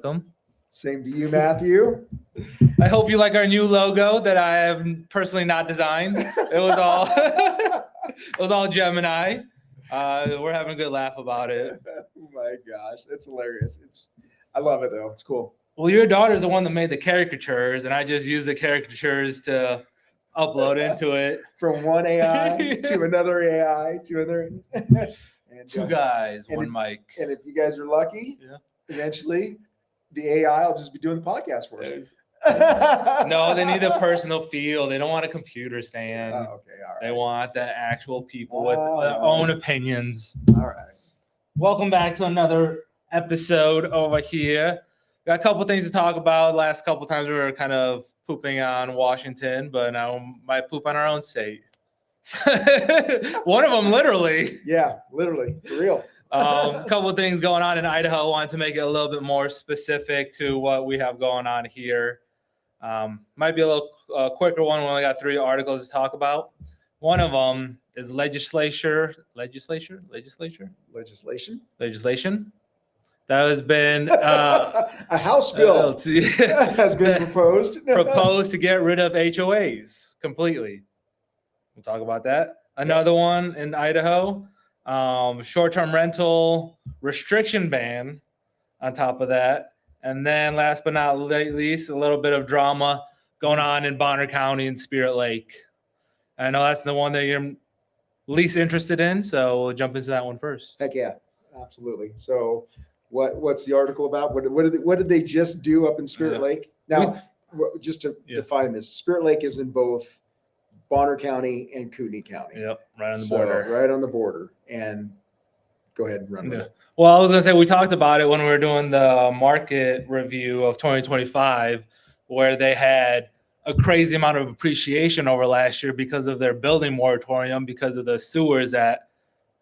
welcome. Same to you, Matthew. I hope you like our new logo that I have personally not designed. It was all it was all Gemini. We're having a good laugh about it. Oh my gosh, it's hilarious. I love it though. It's cool. Well, your daughter's the one that made the caricatures, and I just use the caricatures to upload into it. From one AI to another AI to another. And, Two guys, and one if, mic. And if you guys are lucky, eventually the AI will just be doing the podcast for us. No, they need a personal feel. They don't want a computer stand. Oh, okay, all right. They want the actual people with their own opinions. All right. Welcome back to another episode over here. Got a couple things to talk about. Last couple times we were kind of pooping on Washington, but now we might poop on our own state. One of them, literally. Yeah, literally, for real. A couple of things going on in Idaho. Wanted to make it a little bit more specific to what we have going on here. Might be a little quicker one. We only got 3 articles to talk about. One of them is legislation. That has been a House bill has been proposed to get rid of HOAs completely. We'll talk about that. Another one in Idaho. Short-term rental restriction ban on top of that. And then last but not least, a little bit of drama going on in Bonner County and Spirit Lake. I know that's the one that you're least interested in, so we'll jump into that one first. Heck yeah, absolutely. So what's the article about? What did they just do up in Spirit Lake? Now, just to define this, Spirit Lake is in both Bonner County and Kootenai County. Yep, right on the border. Right on the border. And go ahead and run with it. Well, I was going to say, we talked about it when we were doing the market review of 2025, where they had a crazy amount of appreciation over last year because of their building moratorium, because of the sewers that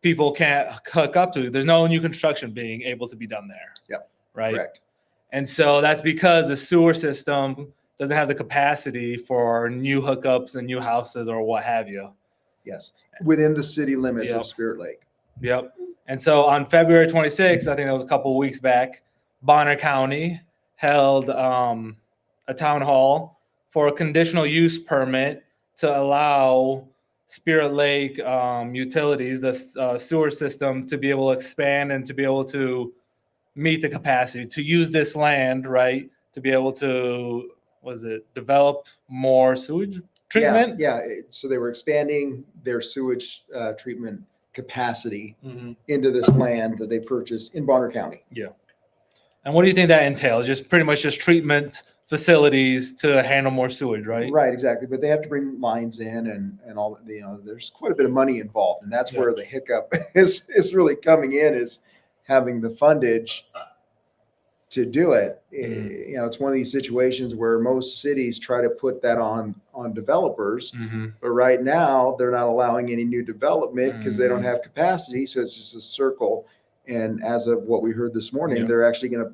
people can't hook up to. There's no new construction being able to be done there. Yep. Right. Correct. And so that's because the sewer system doesn't have the capacity for new hookups and new houses or what have you. Yes. Within the city limits of Spirit Lake. Yep. And so on February 26th, I think that was a couple of weeks back, Bonner County held a town hall for a conditional use permit to allow Spirit Lake utilities, the sewer system, to be able to expand and to be able to meet the capacity, to use this land, right, to be able to, develop more sewage treatment? Yeah. So they were expanding their sewage treatment capacity into this land that they purchased in Bonner County. Yeah. And what do you think that entails? Just pretty much just treatment facilities to handle more sewage, right? Right, exactly. But they have to bring lines in and all, there's quite a bit of money involved. And that's where the hiccup is really coming in, is having the fundage to do it. It's one of these situations where most cities try to put that on developers, but right now they're not allowing any new development because they don't have capacity. So it's just a circle. And as of what we heard this morning, they're actually going to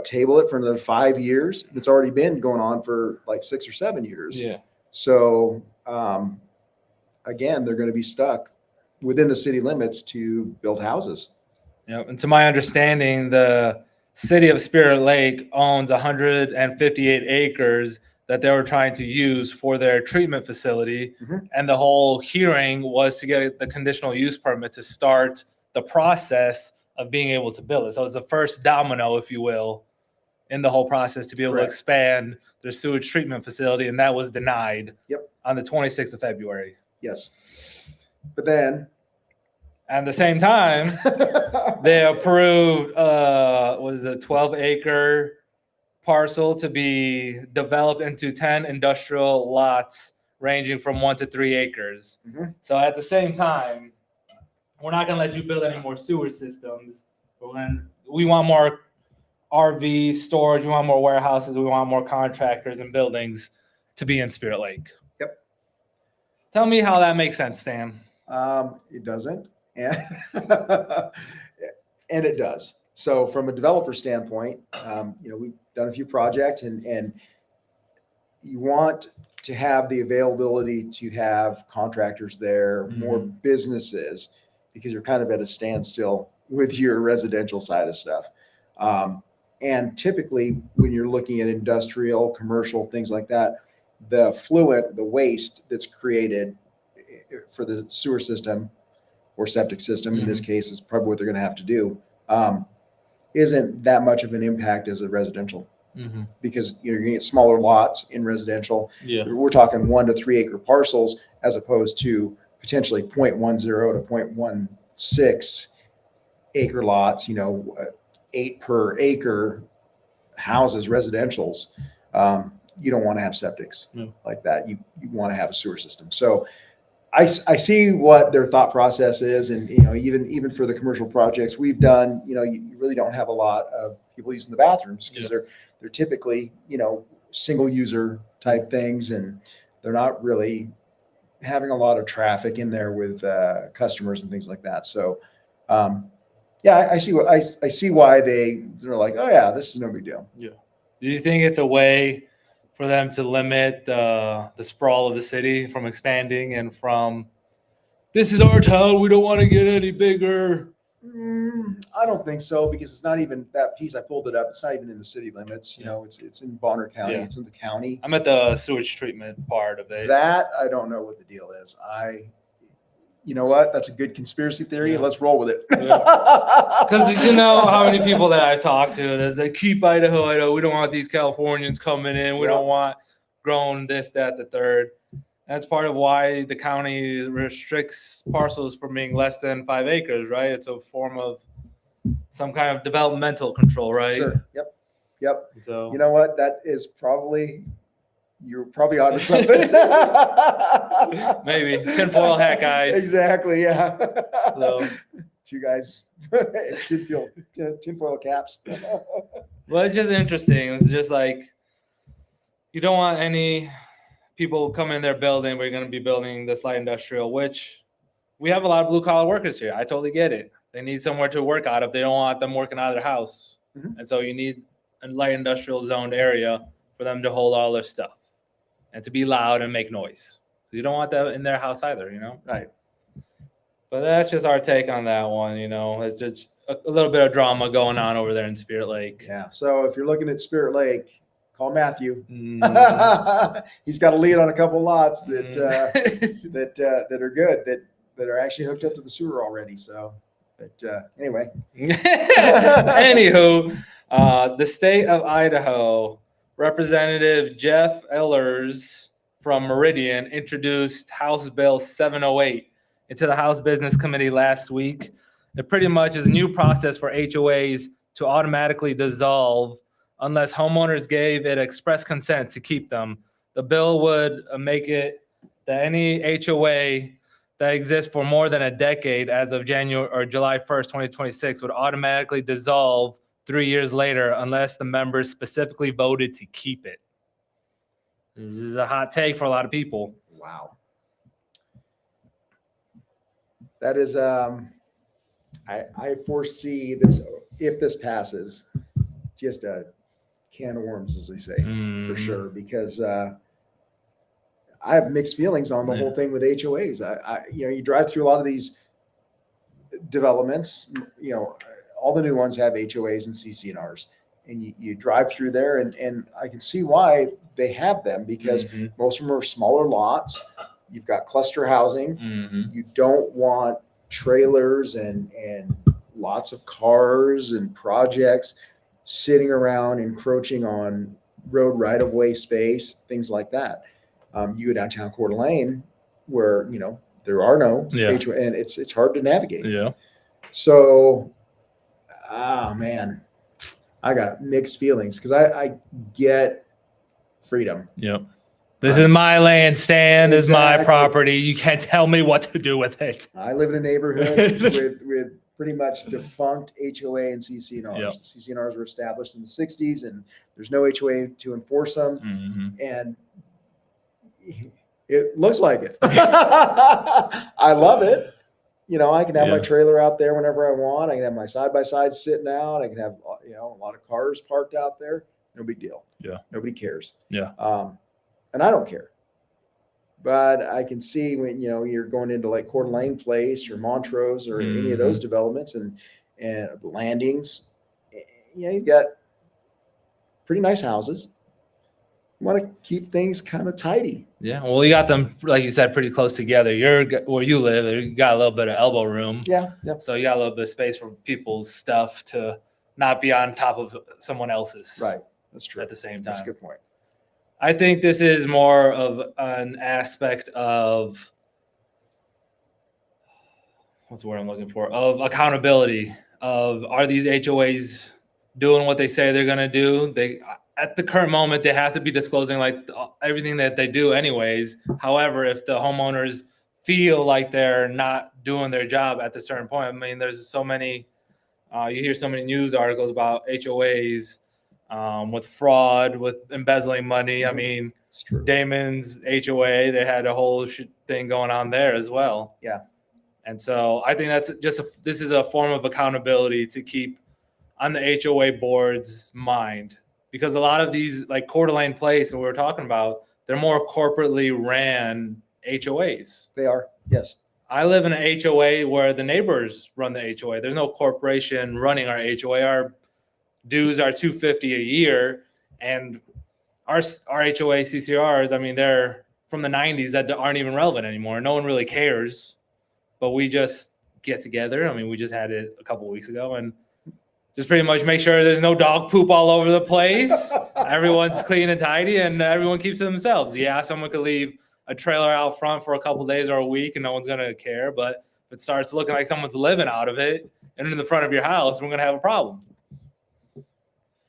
table it for another 5 years. It's already been going on for like 6 or 7 years. Yeah. So again, they're going to be stuck within the city limits to build houses. Yeah. And to my understanding, the city of Spirit Lake owns 158 acres that they were trying to use for their treatment facility. And the whole hearing was to get the conditional use permit to start the process of being able to build it. So it's the first domino, if you will, in the whole process to be able to expand their sewage treatment facility. And that was denied on the 26th of February. Yes. But then at the same time, they approved 12-acre parcel to be developed into 10 industrial lots ranging from 1 to 3 acres. So at the same time, we're not going to let you build any more sewer systems. We want more RV storage. We want more warehouses. We want more contractors and buildings to be in Spirit Lake. Yep. Tell me how that makes sense, Stan. It doesn't. And it does. So from a developer standpoint, we've done a few projects and you want to have the availability to have contractors there, more businesses, because you're kind of at a standstill with your residential side of stuff. And typically when you're looking at industrial, commercial, things like that, the fluent, the waste that's created for the sewer system or septic system, in this case, is probably what they're going to have to do, isn't that much of an impact as a residential. Because you're going to get smaller lots in residential. Yeah. We're talking 1 to 3 acre parcels as opposed to potentially 0.10 to 0.16 acre lots, 8 per acre houses, residentials. You don't want to have septics like that. You want to have a sewer system. So I see what their thought process is. And, even for the commercial projects we've done, you really don't have a lot of people using the bathrooms because they're typically, single user type things, and they're not really having a lot of traffic in there with customers and things like that. So, I see why they're like, oh yeah, this is no big deal. Yeah. Do you think it's a way for them to limit the sprawl of the city from expanding and from, this is our town, we don't want to get any bigger? I don't think so, because it's not even that piece. I pulled it up. It's not even in the city limits. It's in Bonner County. It's in the county. I'm at the sewage treatment part of it. That I don't know what the deal is. You know what? That's a good conspiracy theory. Let's roll with it. Because you know how many people that I've talked to, they keep Idaho. We don't want these Californians coming in. We don't want growing this, that, the third. That's part of why the county restricts parcels from being less than 5 acres, right? It's a form of some kind of developmental control, right? Sure. Yep. So you know what? You're probably onto something. Maybe tinfoil hat guys. Exactly. Yeah. So, 2 guys, tinfoil caps. well, it's just interesting. It's just like, you don't want any people come in their building, we're going to be building this light industrial, which we have a lot of blue collar workers here. I totally get it. They need somewhere to work out of. They don't want them working out of their house. And so you need a light industrial zoned area for them to hold all their stuff and to be loud and make noise. You don't want that in their house either, Right. But that's just our take on that one. It's just a little bit of drama going on over there in Spirit Lake. Yeah. So if you're looking at Spirit Lake, call Matthew. He's got a lead on a couple lots that that are good, that are actually hooked up to the sewer already. So, but anyway. Anywho, the state of Idaho, Representative Jeff Ellers from Meridian introduced House Bill 708 into the House Business Committee last week. It pretty much is a new process for HOAs to automatically dissolve unless homeowners gave it express consent to keep them. The bill would make it that any HOA that exists for more than a decade as of January or July 1st, 2026 would automatically dissolve 3 years later unless the members specifically voted to keep it. This is a hot take for a lot of people. Wow. That is, I foresee this, if this passes, just a can of worms, as they say, for sure, because I have mixed feelings on the whole thing with HOAs. You drive through a lot of these developments, all the new ones have HOAs and CC&Rs, and you drive through there, and I can see why they have them, because most of them are smaller lots. You've got cluster housing. You don't want trailers and lots of cars and projects sitting around encroaching on road right-of-way space, things like that. You go downtown Coeur d'Alene, where there are no HOA, and it's hard to navigate. Yeah. So, man, I got mixed feelings, because I get freedom. Yep. This is my land, Stan. This is my Exactly. property. You can't tell me what to do with it. I live in a neighborhood with pretty much defunct HOA and CC&Rs. Yep. The CC&Rs were established in the 60s, and there's no HOA to enforce them. And it looks like it. I love it. I can have my trailer out there whenever I want. I can have my side-by-side sitting out. I can have, a lot of cars parked out there. No big deal. Yeah. Nobody cares. Yeah. And I don't care. But I can see when, you're going into like Coeur d'Alene Place or Montrose or any of those developments and the landings, you've got pretty nice houses. You want to keep things kind of tidy. Yeah, well, you got them, like you said, pretty close together. You're where you live. You got a little bit of elbow room. Yeah. So you got a little bit of space for people's stuff to not be on top of someone else's. Right. That's true. At the same time. That's a good point. I think this is more of an aspect of, what's the word I'm looking for? Of accountability. Of, are these HOAs doing what they say they're going to do? They, at the current moment, they have to be disclosing like everything that they do anyways. However, if the homeowners feel like they're not doing their job at the certain point, I mean, there's so many, you hear so many news articles about HOAs with fraud, with embezzling money. I mean, Damon's HOA, they had a whole thing going on there as well. Yeah. And so I think that's just this is a form of accountability to keep on the HOA board's mind, because a lot of these, like Coeur d'Alene Place, and we were talking about, they're more corporately ran HOAs. They are, yes. I live in an HOA where the neighbors run the HOA. There's no corporation running our HOA. Our dues are $250 a year, and our HOA CCRs, I mean, they're from the 90s that aren't even relevant anymore. No one really cares, but we just get together. I mean, we just had it a couple of weeks ago, and just pretty much make sure there's no dog poop all over the place. Everyone's clean and tidy, and everyone keeps to themselves. Yeah, someone could leave a trailer out front for a couple of days or a week, and no one's gonna care. But if it starts looking like someone's living out of it and in the front of your house, we're gonna have a problem.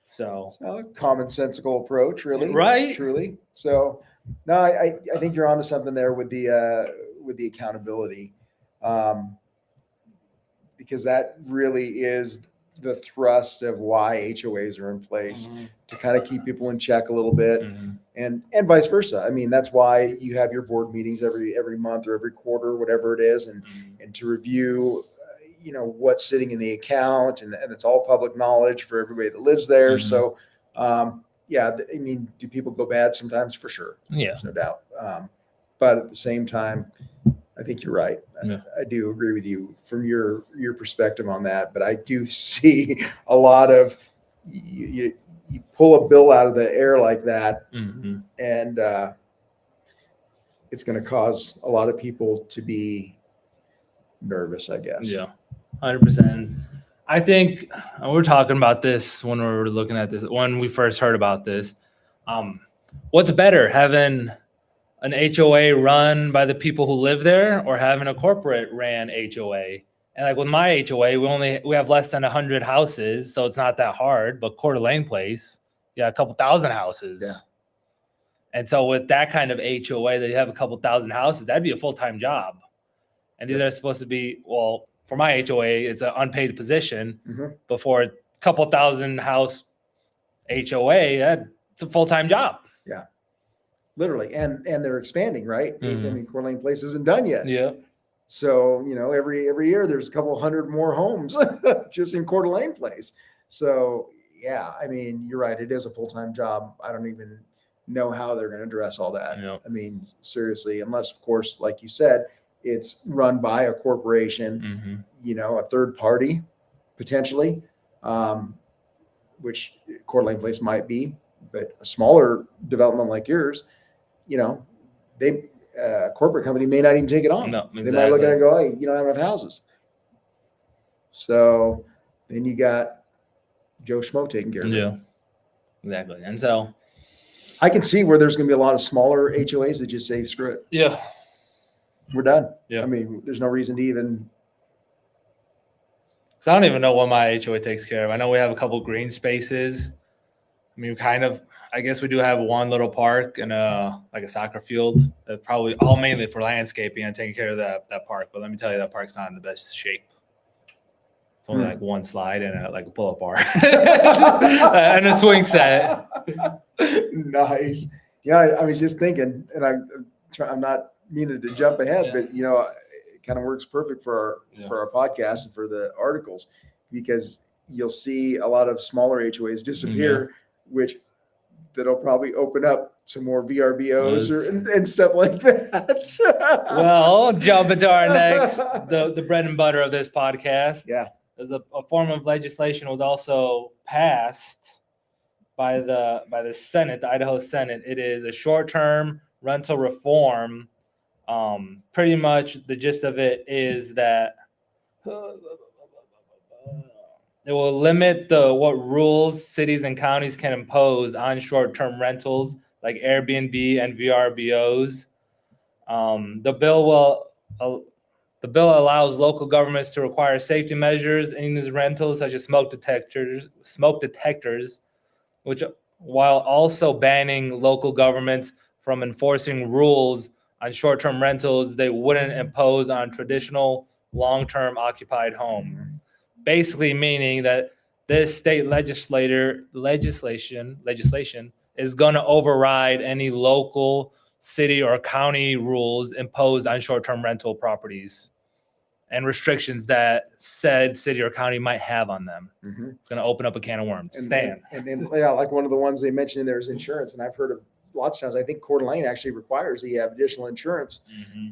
So it's a commonsensical approach, really, right? Truly. So, no, I think you're onto something there with the accountability, because that really is the thrust of why HOAs are in place, to kind of keep people in check a little bit, and vice versa. I mean, that's why you have your board meetings every month or every quarter, whatever it is, and to review, what's sitting in the account, and it's all public knowledge for everybody that lives there. So, yeah, I mean, do people go bad sometimes? For sure. Yeah, there's no doubt. But at the same time, I think you're right. Yeah. I do agree with you from your perspective on that. But I do see a lot of you pull a bill out of the air like that, and it's going to cause a lot of people to be nervous, I guess. Yeah, 100%. I think we're talking about this when we were looking at this, when we first heard about this. What's better, having an HOA run by the people who live there, or having a corporate ran HOA? And like with my HOA, we have less than 100 houses, so it's not that hard. But Coeur d'Alene Place, a couple thousand houses. Yeah. And so with that kind of HOA, that you have a couple thousand houses, that'd be a full-time job. And these are supposed to be, well, for my HOA, it's an unpaid position. But for a couple thousand house HOA, it's a full-time job. Yeah. Literally, and they're expanding, right? I mean, Coeur d'Alene Place isn't done yet. Yeah. So every year there's a couple hundred more homes just in Coeur d'Alene Place. So yeah, I mean, you're right. It is a full-time job. I don't even know how they're going to address all that. Yeah. I mean, seriously, unless of course, like you said, it's run by a corporation, a third party potentially, which Coeur d'Alene Place might be, but a smaller development like yours, they corporate company may not even take it on. No, exactly. They might look at it and go, "Hey, you don't have enough houses." So then you got Joe Schmo taking care of it. Yeah, exactly. And so I can see where there's going to be a lot of smaller HOAs that just say, "Screw it." Yeah, we're done. Yeah, I mean, there's no reason to even. Because I don't even know what my HOA takes care of. I know we have a couple green spaces. I mean, I guess we do have one little park and a soccer field. Probably all mainly for landscaping and taking care of that park. But let me tell you, that park's not in the best shape. It's only like one slide and a pull-up bar and a swing set. Nice. Yeah, I was just thinking, and I'm not meaning to jump ahead, but it kind of works perfect for our podcast and for the articles, because you'll see a lot of smaller HOAs disappear, which that'll probably open up some more VRBOs and stuff like that. Well, jump into our next, the bread and butter of this podcast. Yeah. There's a form of legislation was also passed by the Senate, the Idaho Senate. It is a short-term rental reform. Pretty much the gist of it is that it will limit what rules cities and counties can impose on short-term rentals like Airbnb and VRBOs. The bill allows local governments to require safety measures in these rentals, such as smoke detectors, which while also banning local governments from enforcing rules on short-term rentals they wouldn't impose on traditional long-term occupied homes. Basically meaning that this state legislation is going to override any local city or county rules imposed on short-term rental properties and restrictions that said city or county might have on them. Mm-hmm. It's going to open up a can of worms. Stan. And then, yeah, like one of the ones they mentioned in there is insurance. And I've heard of lots of times, I think Coeur d'Alene actually requires that you have additional insurance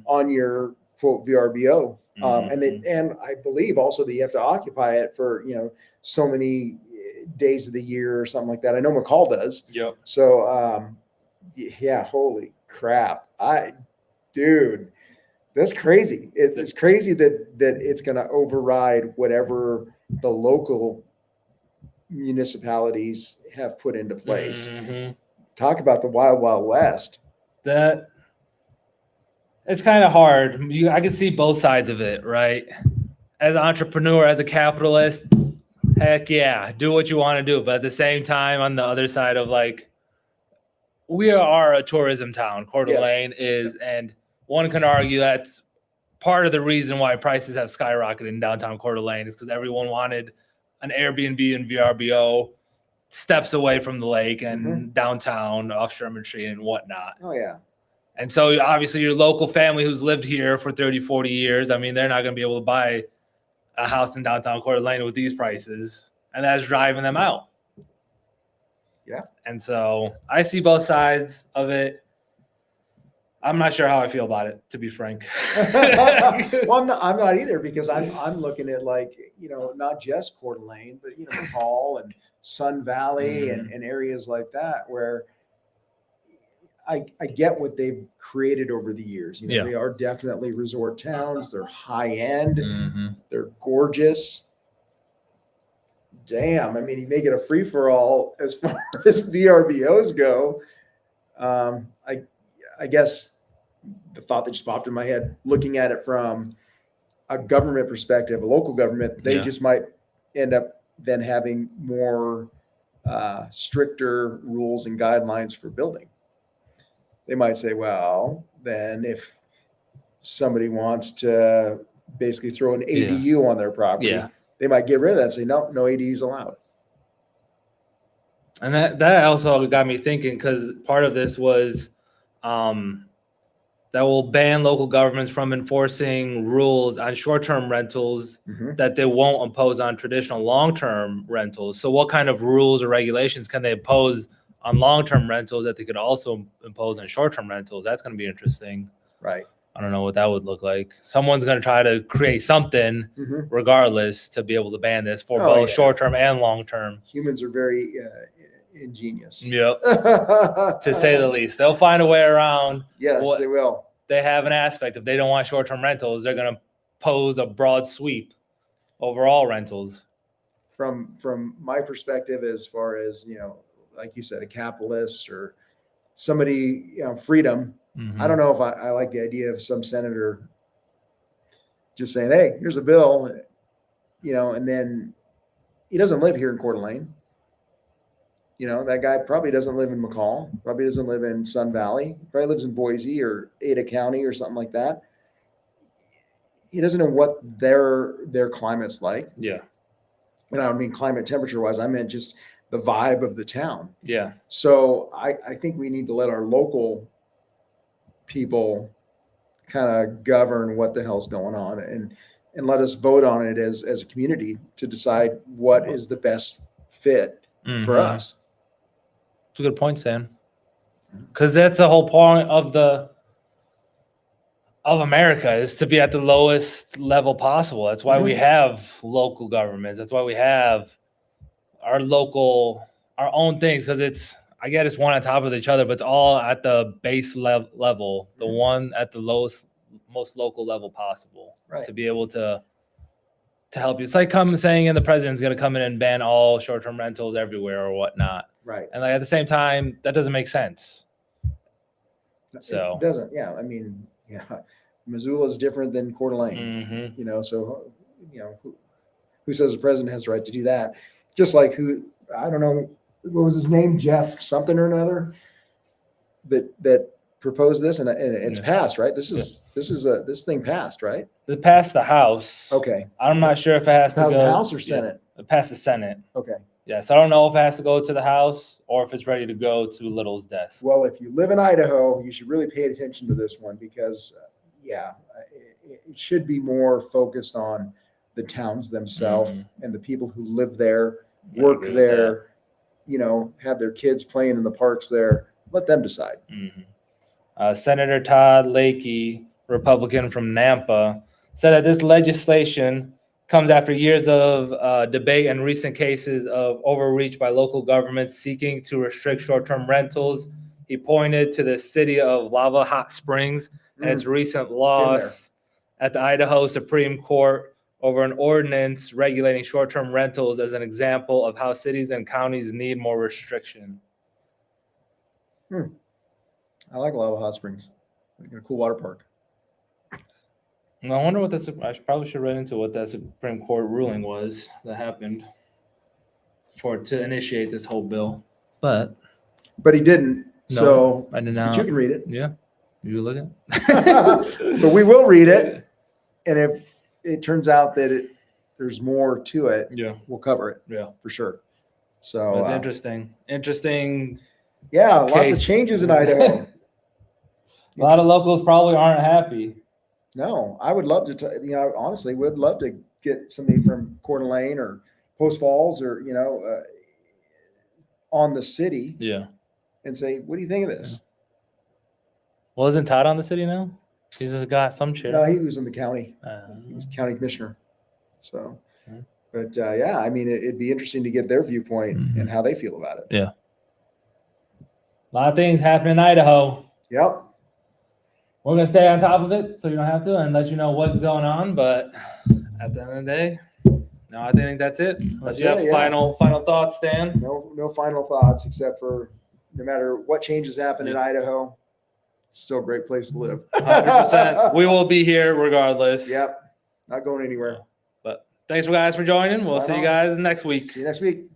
on your quote VRBO. And I believe also that you have to occupy it for, so many days of the year or something like that. I know McCall does. Yep. So, yeah, holy crap. Dude, that's crazy. It's crazy that it's going to override whatever the local municipalities have put into place. Talk about the wild, wild west. That it's kind of hard. I can see both sides of it, right? As an entrepreneur, as a capitalist, heck yeah, do what you want to do. But at the same time, on the other side of we are a tourism town. Coeur d'Alene is, and one can argue that's part of the reason why prices have skyrocketed in downtown Coeur d'Alene is because everyone wanted an Airbnb and VRBO steps away from the lake and downtown off Sherman Street and whatnot. Oh, yeah. And so obviously your local family who's lived here for 30, 40 years, I mean, they're not going to be able to buy a house in downtown Coeur d'Alene with these prices. And that's driving them out. Yeah. And so I see both sides of it. I'm not sure how I feel about it, to be frank. Well, I'm not either, because I'm looking at not just Coeur d'Alene, but McCall and Sun Valley and areas like that where I get what they've created over the years. They are definitely resort towns. They're high end. They're gorgeous. Damn, I mean, you make it a free for all as far as VRBOs go. I guess the thought that just popped in my head, looking at it from a government perspective, a local government, they just might end up then having more stricter rules and guidelines for building. They might say, well, then if somebody wants to basically throw an ADU on their property, they might get rid of that and say, no ADUs allowed. And that also got me thinking, because part of this was that will ban local governments from enforcing rules on short-term rentals that they won't impose on traditional long-term rentals. So what kind of rules or regulations can they impose on long-term rentals that they could also impose on short-term rentals? That's going to be interesting. Right. I don't know what that would look like. Someone's going to try to create something regardless to be able to ban this for both short-term and long-term. Humans are very ingenious. Yep. To say the least. They'll find a way around. Yes, they will. They have an aspect. If they don't want short-term rentals, they're going to pose a broad sweep over all rentals. From my perspective, as far as, like you said, a capitalist or somebody, freedom. I don't know if I like the idea of some senator just saying, hey, here's a bill, and then he doesn't live here in Coeur d'Alene. That guy probably doesn't live in McCall, probably doesn't live in Sun Valley, probably lives in Boise or Ada County or something like that. He doesn't know what their climate's like. Yeah. And I don't mean climate temperature wise, I meant just the vibe of the town. Yeah. So I think we need to let our local people kind of govern what the hell's going on and let us vote on it as a community to decide what is the best fit for us. It's a good point, Sam. Because that's the whole point of America, is to be at the lowest level possible. That's why we have local governments. That's why we have our local our own things, because I get it's one on top of each other, but it's all at the base level, the Mhm. one at the lowest, most local level possible, Right. to be able to help you. It's like saying the president's going to come in and ban all short-term rentals everywhere or whatnot. Right. And like at the same time, that doesn't make sense. So It doesn't. Yeah. I mean, yeah. Missoula is different than Coeur d'Alene. mhm. You know, so who says the president has the right to do that? Just like I don't know, what was his name, Jeff something or another, that proposed this, and it's Yeah. passed, right? This thing passed, right? It passed the House. Okay. I'm not sure if it has to Passed go the House or yeah, Senate? it passed the Senate. Okay. Yeah, so I don't know if it has to go to the House or if it's ready to go to Little's desk. Well, if you live in Idaho, you should really pay attention to this one because, it should be more focused on the towns themselves and the people who live there, I work agree with there, have their kids playing in the parks there. Let them decide. Senator Todd Lakey, Republican from Nampa, said that this legislation comes after years of debate and recent cases of overreach by local governments seeking to restrict short-term rentals. He pointed to the city of Lava Hot Springs and its recent loss at the Idaho Supreme Court over an ordinance regulating short-term rentals as an example of how cities and counties need more restriction. I like Lava Hot Springs. A cool water park. I wonder what I probably should read into what that Supreme Court ruling was that happened to initiate this whole bill. But he didn't. No, so I did but not. you can read it. Yeah, you look at. But we will read it. And if it turns out that there's more to it, Yeah, we'll cover it. Yeah. For sure. So it's interesting. Yeah, lots of case. changes in Idaho. A lot of locals probably aren't happy. No, I would love to, honestly, would love to get somebody from Coeur d'Alene or Post Falls or, on the city Yeah. and say, what do you think of this? Well, isn't Todd on the city now? He's just got some chair. No, he was in the county. He was county commissioner. So, but I mean, it'd be interesting to get their viewpoint and how they feel about it. Yeah. A lot of things happen in Idaho. Yep. We're going to stay on top of it so you don't have to and let you know what's going on. But at the end of the day, no, I think that's it. Unless you have final thoughts, Stan. No final thoughts except for no matter what changes happen in Idaho, still a great place to live. 100%. We will be here regardless. Yep. Not going anywhere. But thanks for guys for joining. We'll see you guys next week. See you next week.